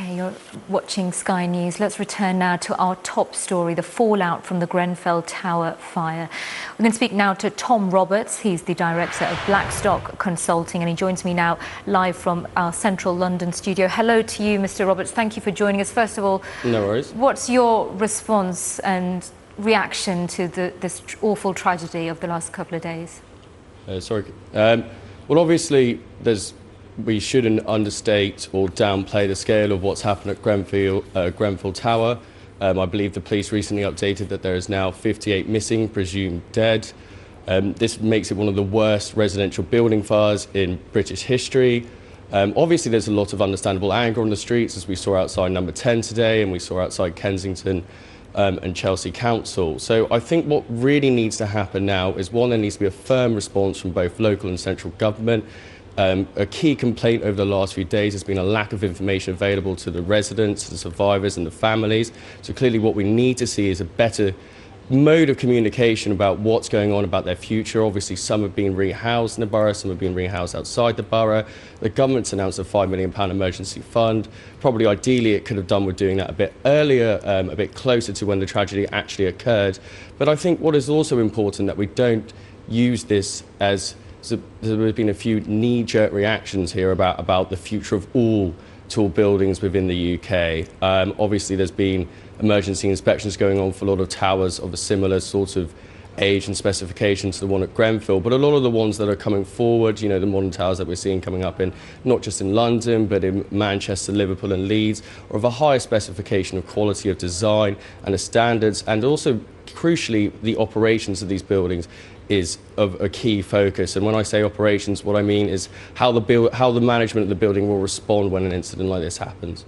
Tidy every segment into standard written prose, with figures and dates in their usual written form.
Okay, you're watching Sky News. Let's return now to our top story, the fallout from the Grenfell Tower fire. We're going to speak now to Tom Roberts. He's the director of Blackstock Consulting, and he joins me now live from our central London studio. Hello to you, Mr. Roberts. Thank you for joining us. First of all, no worries. What's your response and reaction to this awful tragedy of the last couple of days? Well, obviously, we shouldn't understate or downplay the scale of what's happened at Grenfell Tower. I believe the police recently updated that there is now 58 missing, presumed dead. This makes it one of the worst residential building fires in British history. Obviously, there's a lot of understandable anger on the streets, as we saw outside Number 10 today, and we saw outside Kensington and Chelsea Council. So I think what really needs to happen now is, one, there needs to be a firm response from both local and central government. A key complaint over the last few days has been a lack of information available to the residents, the survivors and the families. So clearly what we need to see is a better mode of communication about what's going on about their future. Obviously, some have been rehoused in the borough, some have been rehoused outside the borough. The government's announced a £5 million emergency fund. Probably ideally it could have done with doing that a bit earlier, a bit closer to when the tragedy actually occurred. But I think what is also important that we don't use this as... So there have been a few knee-jerk reactions here about the future of all tall buildings within the UK. Obviously, there's been emergency inspections going on for a lot of towers of a similar sort of age and specification to the one at Grenfell, but a lot of the ones that are coming forward, you know, the modern towers that we're seeing coming up in, not just in London, but in Manchester, Liverpool and Leeds, are of a higher specification of quality of design and the standards, and also, crucially, the operations of these buildings is of a key focus. And when I say operations, what I mean is how the management of the building will respond when an incident like this happens.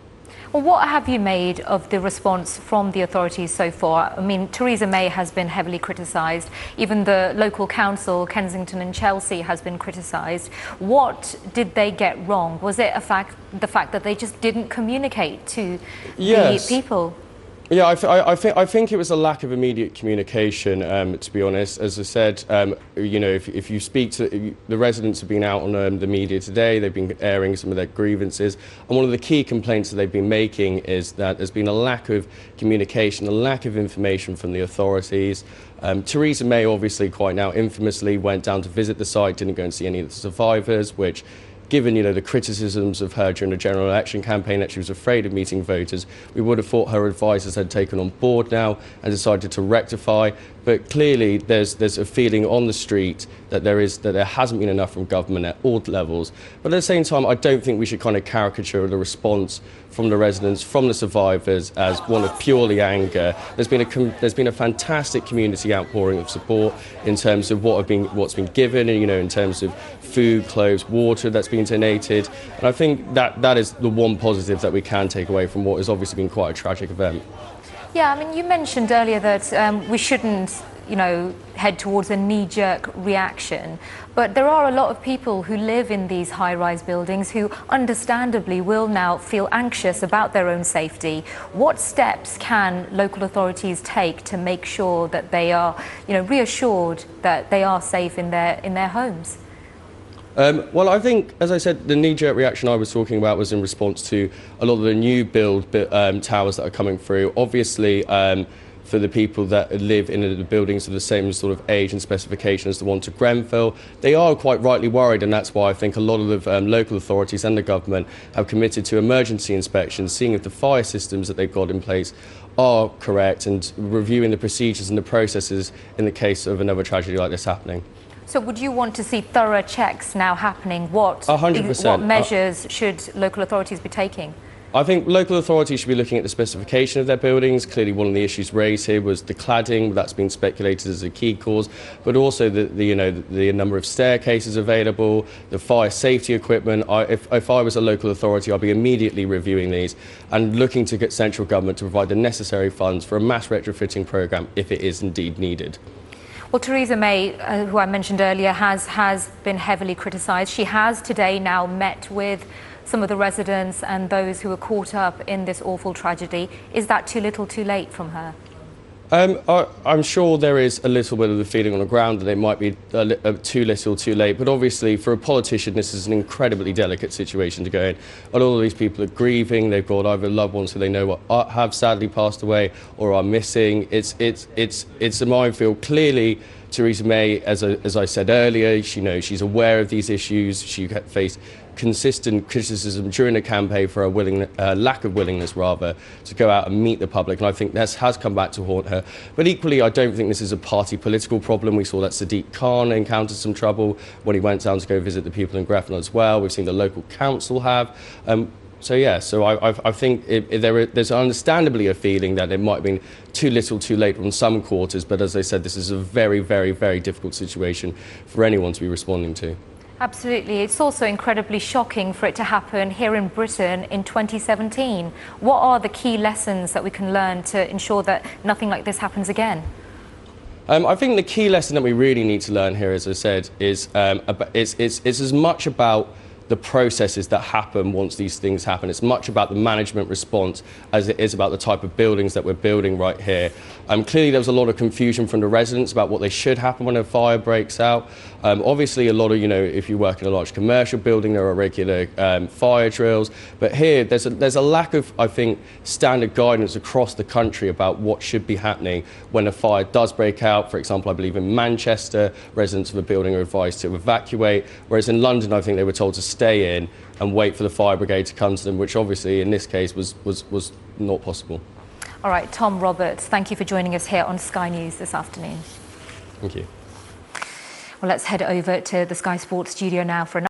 Well, what have you made of the response from the authorities so far? I mean, Theresa May has been heavily criticised. Even the local council, Kensington and Chelsea, has been criticised. What did they get wrong? Was it the fact that they just didn't communicate to the people? Yeah, I think it was a lack of immediate communication, to be honest. As I said, you know, if you speak to the residents have been out on the media today, they've been airing some of their grievances, and one of the key complaints that they've been making is that there's been a lack of communication, a lack of information from the authorities. Theresa May, obviously, quite now infamously, went down to visit the site, didn't go and see any of the survivors, which, given, you know, the criticisms of her during the general election campaign that she was afraid of meeting voters, we would have thought her advisers had taken on board now and decided to rectify. But clearly there's a feeling on the street that there hasn't been enough from government at all levels. But at the same time, I don't think we should kind of caricature the response from the residents, from the survivors, as one of purely anger. There's been a fantastic community outpouring of support in terms of what's been given, and, you know, in terms of food, clothes, water that's been donated. And I think that is the one positive that we can take away from what has obviously been quite a tragic event. Yeah, I mean, you mentioned earlier that we shouldn't, you know, head towards a knee-jerk reaction, but there are a lot of people who live in these high-rise buildings who understandably will now feel anxious about their own safety. What steps can local authorities take to make sure that they are, you know, reassured that they are safe in their homes? Well, I think, as I said, the knee-jerk reaction I was talking about was in response to a lot of the new build towers that are coming through. Obviously, for the people that live in the buildings of the same sort of age and specification as the one to Grenfell, they are quite rightly worried, and that's why I think a lot of the local authorities and the government have committed to emergency inspections, seeing if the fire systems that they've got in place are correct, and reviewing the procedures and the processes in the case of another tragedy like this happening. So would you want to see thorough checks now happening? 100%. What measures should local authorities be taking? I think local authorities should be looking at the specification of their buildings. Clearly, one of the issues raised here was the cladding. That's been speculated as a key cause, but also the number of staircases available, the fire safety equipment. If I was a local authority, I'd be immediately reviewing these and looking to get central government to provide the necessary funds for a mass retrofitting programme if it is indeed needed. Well, Theresa May, who I mentioned earlier, has been heavily criticised. She has today now met with some of the residents and those who were caught up in this awful tragedy. Is that too little too late from her? I'm sure there is a little bit of the feeling on the ground that it might be too little, too late. But obviously, for a politician, this is an incredibly delicate situation to go in. A lot of these people are grieving. They've got either loved ones who they know have sadly passed away or are missing. It's a minefield. Clearly, Theresa May, as I said earlier, she's aware of these issues. She faced consistent criticism during the campaign for her lack of willingness, rather, to go out and meet the public. And I think this has come back to haunt her. But equally, I don't think this is a party political problem. We saw that Sadiq Khan encountered some trouble when he went down to go visit the people in Grenfell as well. We've seen the local council have. So I think there's understandably a feeling that it might have been too little, too late on some quarters. But as I said, this is a very, very, very difficult situation for anyone to be responding to. Absolutely. It's also incredibly shocking for it to happen here in Britain in 2017. What are the key lessons that we can learn to ensure that nothing like this happens again? I think the key lesson that we really need to learn here, as I said, is it's as much about the processes that happen once these things happen. It's much about the management response as it is about the type of buildings that we're building right here. Clearly there was a lot of confusion from the residents about what they should happen when a fire breaks out. Obviously a lot of, if you work in a large commercial building, there are regular fire drills. But here there's a lack of, I think, standard guidance across the country about what should be happening when a fire does break out. For example, I believe in Manchester, residents of a building are advised to evacuate, whereas in London I think they were told to stay in and wait for the fire brigade to come to them, which obviously in this case was not possible. All right, Tom Roberts, thank you for joining us here on Sky News this afternoon. Thank you. Well, let's head over to the Sky Sports studio now for another